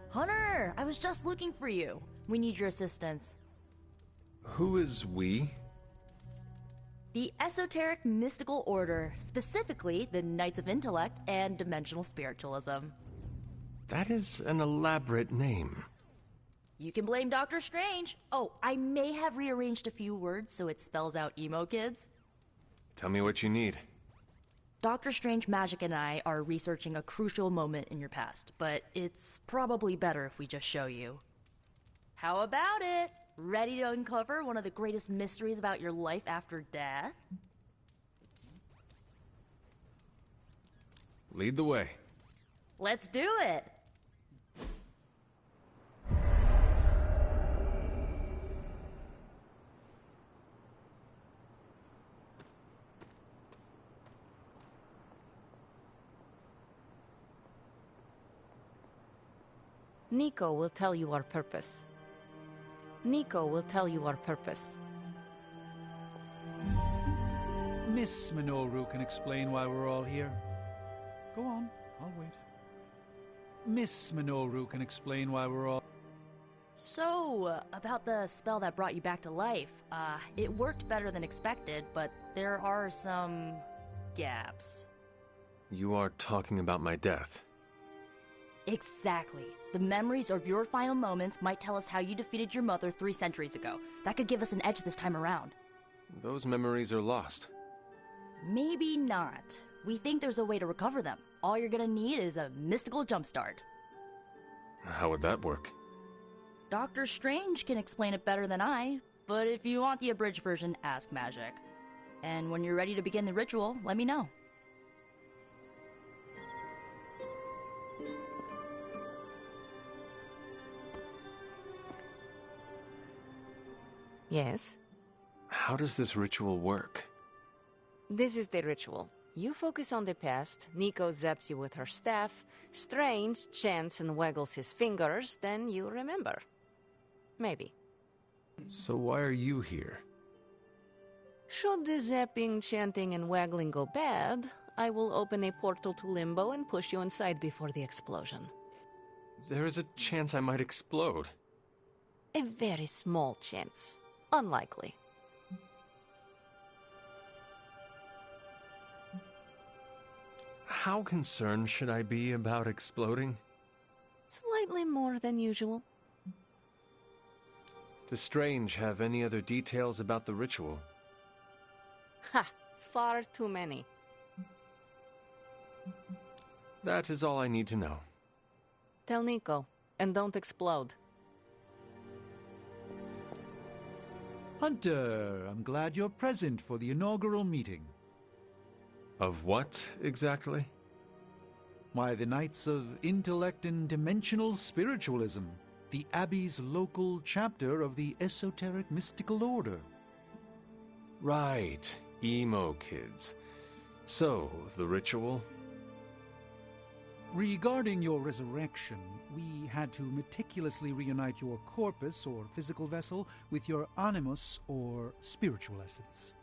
Hunter, I was just looking for you. We need your assistance. Who is we? The esoteric mystical order, specifically the Knights of Intellect and Dimensional Spiritualism. That is an elaborate name. You can blame Dr. Strange. Oh, I may have rearranged a few words so it spells out emo kids. Tell me what you need. Dr. Strange Magic and I are researching a crucial moment in your past, but it's probably better if we just show you. How about it? Ready to uncover one of the greatest mysteries about your life after death? Lead the way. Let's do it! Nico will tell you our purpose. Nico will tell you our purpose. Miss Minoru can explain why we're all here. Go on, I'll wait. Miss Minoru can explain why we're all... So, about the spell that brought you back to life, it worked better than expected, but there are some gaps. You are talking about my death. Exactly. The memories of your final moments might tell us how you defeated your mother 3 centuries ago. That could give us an edge this time around. Those memories are lost. Maybe not. We think there's a way to recover them. All you're gonna need is a mystical jumpstart. How would that work? Doctor Strange can explain it better than I, but if you want the abridged version, ask Magic. And when you're ready to begin the ritual, let me know. Yes? How does this ritual work? This is the ritual. You focus on the past, Nico zaps you with her staff, Strange chants and waggles his fingers, then you remember. Maybe. So why are you here? Should the zapping, chanting, and waggling go bad, I will open a portal to Limbo and push you inside before the explosion. There is a chance I might explode. A very small chance. Unlikely. How concerned should I be about exploding? Slightly more than usual. Does Strange have any other details about the ritual? Ha! Far too many. That is all I need to know. Tell Nico, and don't explode. Hunter, I'm glad you're present for the inaugural meeting. Of what, exactly? Why, the Knights of Intellect and Dimensional Spiritualism, the Abbey's local chapter of the Esoteric Mystical Order. Right, emo kids. So, the ritual? Regarding your resurrection, we had to meticulously reunite your corpus, or physical vessel, with your animus, or spiritual essence.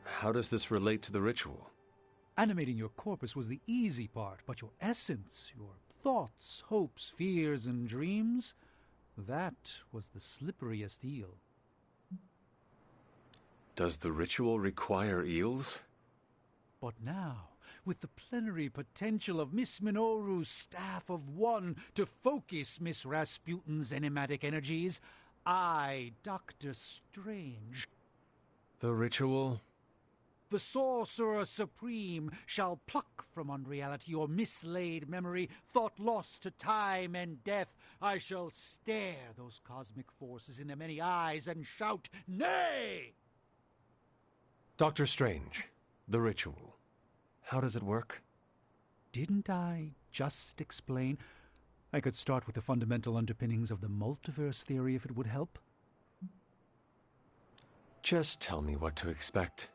How does this relate to the ritual? Animating your corpus was the easy part, but your essence, your thoughts, hopes, fears, and dreams, that was the slipperiest eel. Does the ritual require eels? But now, with the plenary potential of Miss Minoru's Staff of One to focus Miss Rasputin's enigmatic energies, I, Dr. Strange... The ritual? The Sorcerer Supreme shall pluck from unreality your mislaid memory, thought lost to time and death. I shall stare those cosmic forces in their many eyes and shout, nay! Dr. Strange, the ritual. How does it work? Didn't I just explain? I could start with the fundamental underpinnings of the multiverse theory if it would help. Just tell me what to expect.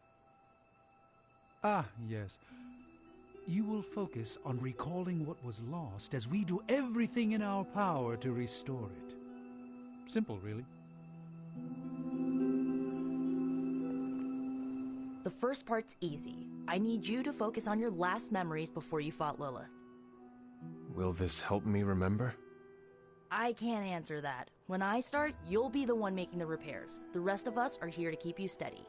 Ah, yes. You will focus on recalling what was lost as we do everything in our power to restore it. Simple, really. The first part's easy. I need you to focus on your last memories before you fought Lilith. Will this help me remember? I can't answer that. When I start, you'll be the one making the repairs. The rest of us are here to keep you steady.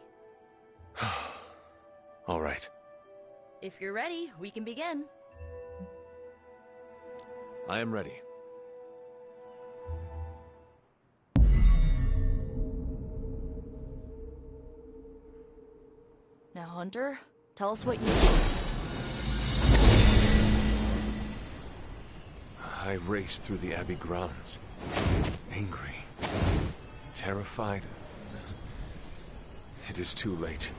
All right. If you're ready, we can begin. I am ready. Now, Hunter, tell us what you I raced through the Abbey grounds. Angry. Terrified. It is too late.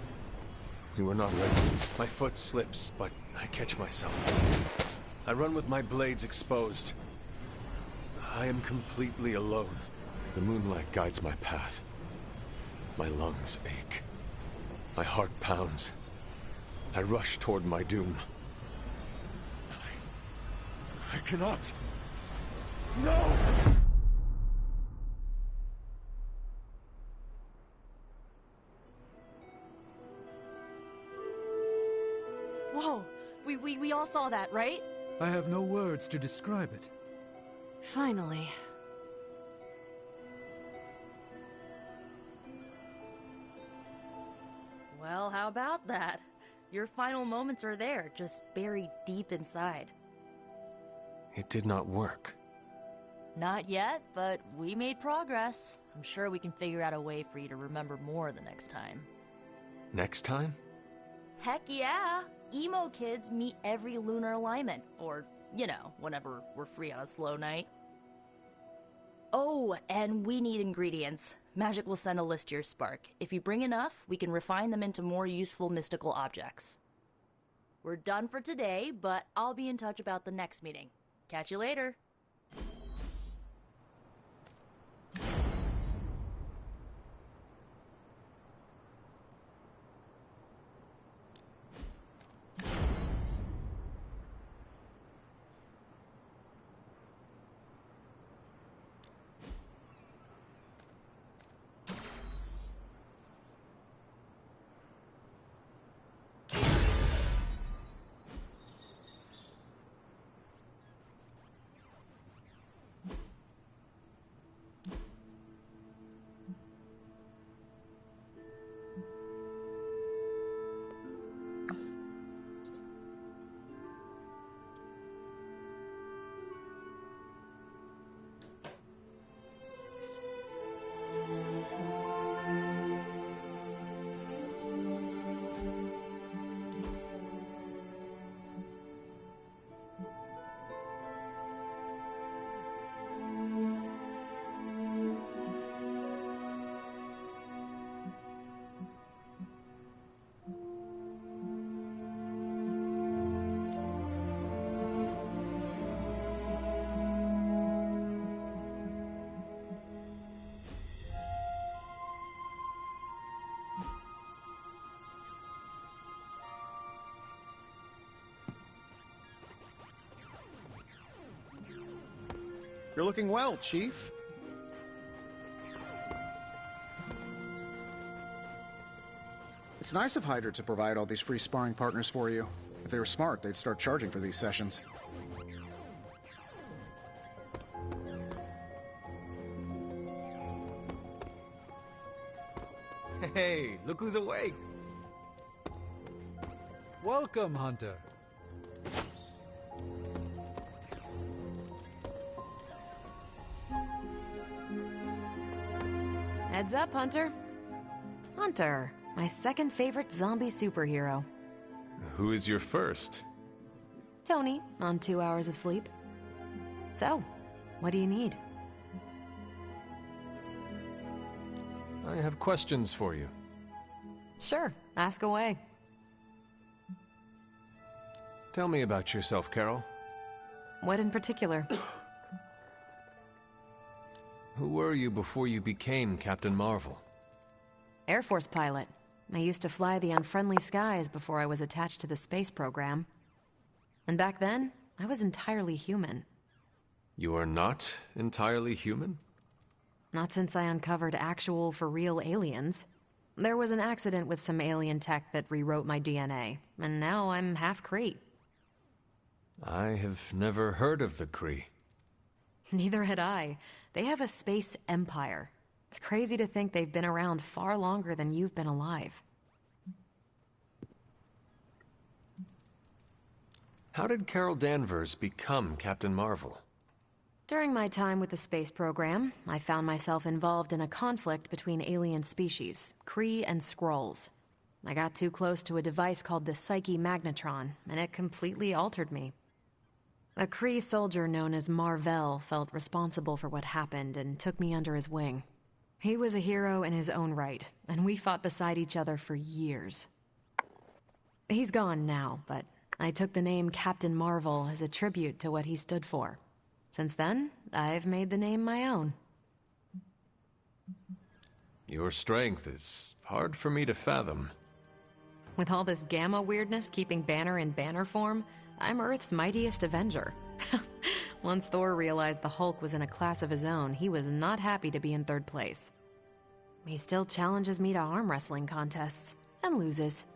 We were not ready. My foot slips, but I catch myself. I run with my blades exposed. I am completely alone. The moonlight guides my path. My lungs ache. My heart pounds. I rush toward my doom. I cannot. No! Whoa, we all saw that, right? I have no words to describe it. Finally. Well, how about that? Your final moments are there, just buried deep inside. It did not work. Not yet, but we made progress. I'm sure we can figure out a way for you to remember more the next time. Next time? Heck yeah! Emo kids meet every lunar alignment, or, you know, whenever we're free on a slow night. Oh, and we need ingredients. Magic will send a list to your spark. If you bring enough, we can refine them into more useful mystical objects. We're done for today, but I'll be in touch about the next meeting. Catch you later. You're looking well, Chief. It's nice of Hydra to provide all these free sparring partners for you. If they were smart, they'd start charging for these sessions. Hey, look who's awake! Welcome, Hunter. Heads up, Hunter. Hunter, my second favorite zombie superhero. Who is your first? Tony, on 2 hours of sleep. So, what do you need? I have questions for you. Sure, ask away. Tell me about yourself, C.E.N.T.R.A.L. What in particular? Who were you before you became Captain Marvel? Air Force pilot. I used to fly the unfriendly skies before I was attached to the space program. And back then, I was entirely human. You are not entirely human? Not since I uncovered actual, for real aliens. There was an accident with some alien tech that rewrote my DNA, and now I'm half Kree. I have never heard of the Kree. Neither had I. They have a space empire. It's crazy to think they've been around far longer than you've been alive. How did Carol Danvers become Captain Marvel? During my time with the space program, I found myself involved in a conflict between alien species, Kree and Skrulls. I got too close to a device called the Psyche Magnetron, and it completely altered me. A Kree soldier known as Mar.Vel felt responsible for what happened and took me under his wing. He was a hero in his own right, and we fought beside each other for years. He's gone now, but I took the name Captain Marvel as a tribute to what he stood for. Since then, I've made the name my own. Your strength is hard for me to fathom. With all this gamma weirdness keeping Banner in banner form, I'm Earth's mightiest Avenger. Once Thor realized the Hulk was in a class of his own, he was not happy to be in third place. He still challenges me to arm wrestling contests, and loses.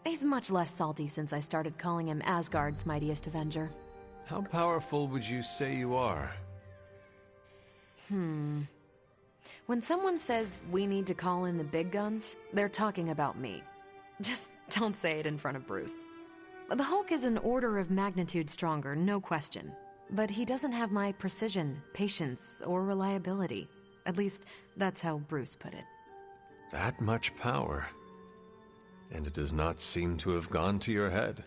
He's much less salty since I started calling him Asgard's mightiest Avenger. How powerful would you say you are? When someone says we need to call in the big guns, they're talking about me. Just don't say it in front of Bruce. The Hulk is an order of magnitude stronger, no question. But he doesn't have my precision, patience, or reliability. At least, that's how Bruce put it. That much power. And it does not seem to have gone to your head.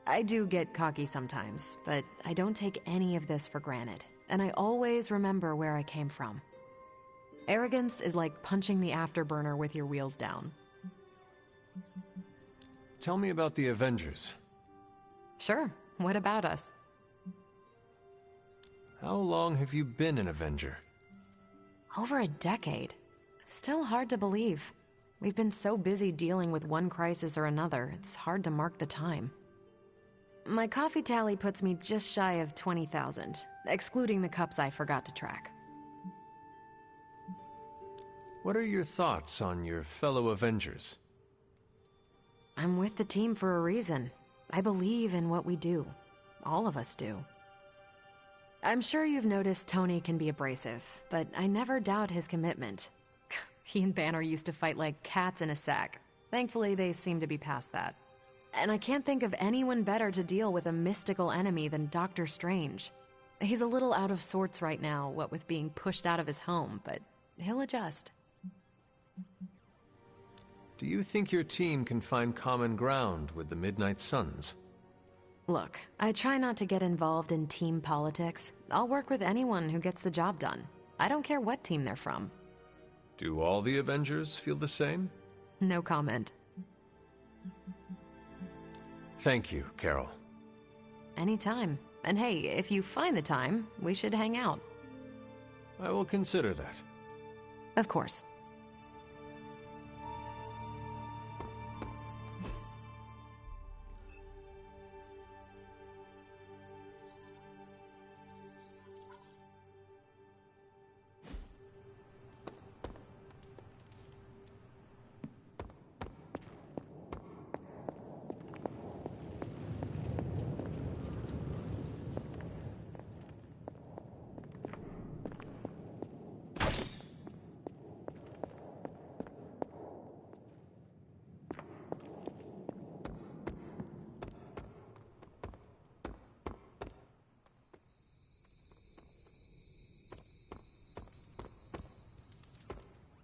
I do get cocky sometimes, but I don't take any of this for granted. And I always remember where I came from. Arrogance is like punching the afterburner with your wheels down. Tell me about the Avengers. Sure, what about us? How long have you been an Avenger? Over a decade. Still hard to believe. We've been so busy dealing with one crisis or another, it's hard to mark the time. My coffee tally puts me just shy of 20,000, excluding the cups I forgot to track. What are your thoughts on your fellow Avengers? I'm with the team for a reason. I believe in what we do. All of us do. I'm sure you've noticed Tony can be abrasive, but I never doubt his commitment. He and Banner used to fight like cats in a sack. Thankfully, they seem to be past that. And I can't think of anyone better to deal with a mystical enemy than Doctor Strange. He's a little out of sorts right now, what with being pushed out of his home, but he'll adjust. Do you think your team can find common ground with the Midnight Suns? Look, I try not to get involved in team politics. I'll work with anyone who gets the job done. I don't care what team they're from. Do all the Avengers feel the same? No comment. Thank you, Carol. Anytime. And hey, if you find the time, we should hang out. I will consider that. Of course.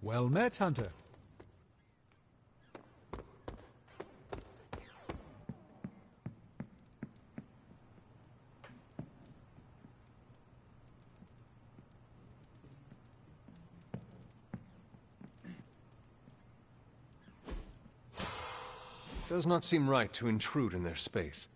Well met, Hunter. Does not seem right to intrude in their space.